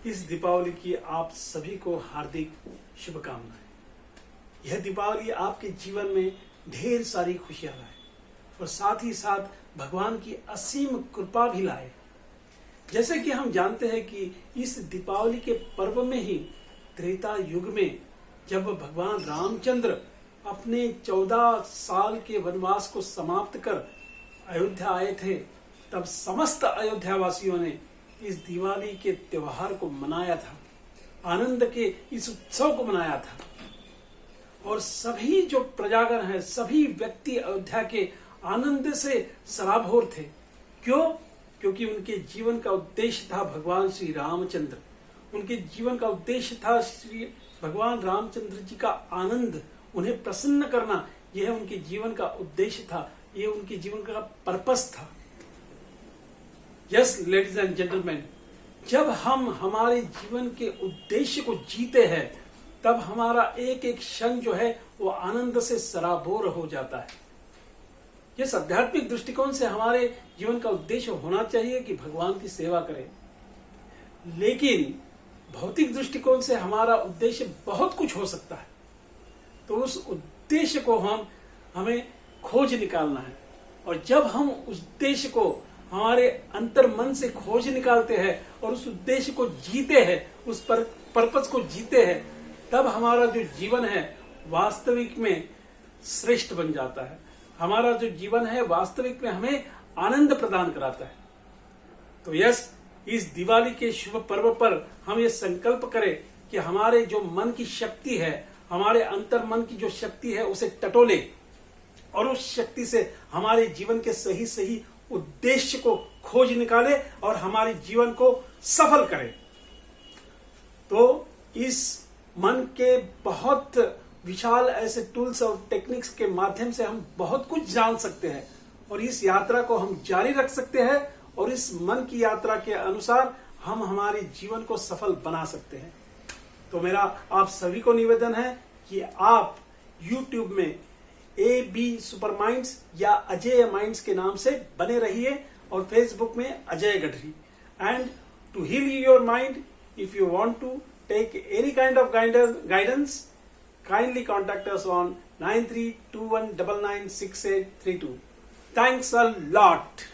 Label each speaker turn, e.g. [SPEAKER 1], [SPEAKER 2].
[SPEAKER 1] इस दीपावली की आप सभी को हार्दिक शुभकामनाएं। यह दीपावली आपके जीवन में ढेर सारी खुशियां लाए और साथ ही साथ भगवान की असीम कृपा भी लाए। जैसे कि हम जानते हैं कि इस दीपावली के पर्व में ही त्रेता युग में जब भगवान रामचंद्र अपने 14 साल के वनवास को समाप्त कर अयोध्या आए थे, तब समस्त अयोध्या वासियों ने इस दिवाली के त्योहार को मनाया था, आनंद के इस उत्सव को मनाया था। और सभी जो प्रजागण है, सभी व्यक्ति अयोध्या के आनंद से सराबोर थे। क्यों? क्योंकि उनके जीवन का उद्देश्य था भगवान श्री रामचंद्र। उनके जीवन का उद्देश्य था श्री भगवान रामचंद्र जी का आनंद, उन्हें प्रसन्न करना। यह उनके जीवन का उद्देश्य था, यह उनके जीवन का पर्पस था। यस लेडीज एंड जेंटलमैन, जब हम हमारे जीवन के उद्देश्य को जीते हैं, तब हमारा एक एक क्षण जो है वो आनंद से सराबोर हो जाता है। यह आध्यात्मिक दृष्टिकोण से हमारे जीवन का उद्देश्य होना चाहिए कि भगवान की सेवा करें, लेकिन भौतिक दृष्टिकोण से हमारा उद्देश्य बहुत कुछ हो सकता है। तो उस उद्देश्य को हमें खोज निकालना है। और जब हम उस उद्देश्य को हमारे अंतर मन से खोज निकालते हैं और उस उद्देश्य को जीते हैं, उस पर्पस को जीते हैं, तब हमारा जो जीवन है वास्तविक में श्रेष्ठ बन जाता है। हमारा जो जीवन है वास्तविक में हमें आनंद प्रदान कराता है। तो यस, इस दिवाली के शुभ पर्व पर हम ये संकल्प करें कि हमारे जो मन की शक्ति है, हमारे अंतर मन की जो शक्ति है, उसे टटोले और उस शक्ति से हमारे जीवन के सही सही उद्देश्य को खोज निकाले और हमारे जीवन को सफल करें। तो इस मन के बहुत विशाल ऐसे टूल्स और टेक्निक्स के माध्यम से हम बहुत कुछ जान सकते हैं और इस यात्रा को हम जारी रख सकते हैं और इस मन की यात्रा के अनुसार हम हमारे जीवन को सफल बना सकते हैं। तो मेरा आप सभी को निवेदन है कि आप YouTube में AB सुपर माइंड्स या अजय माइंड्स के नाम से बने रहिए और Facebook में Ajay Garhi. And to heal your mind, if you want to take any kind of guidance, kindly contact us on 9321996832. Thanks a lot.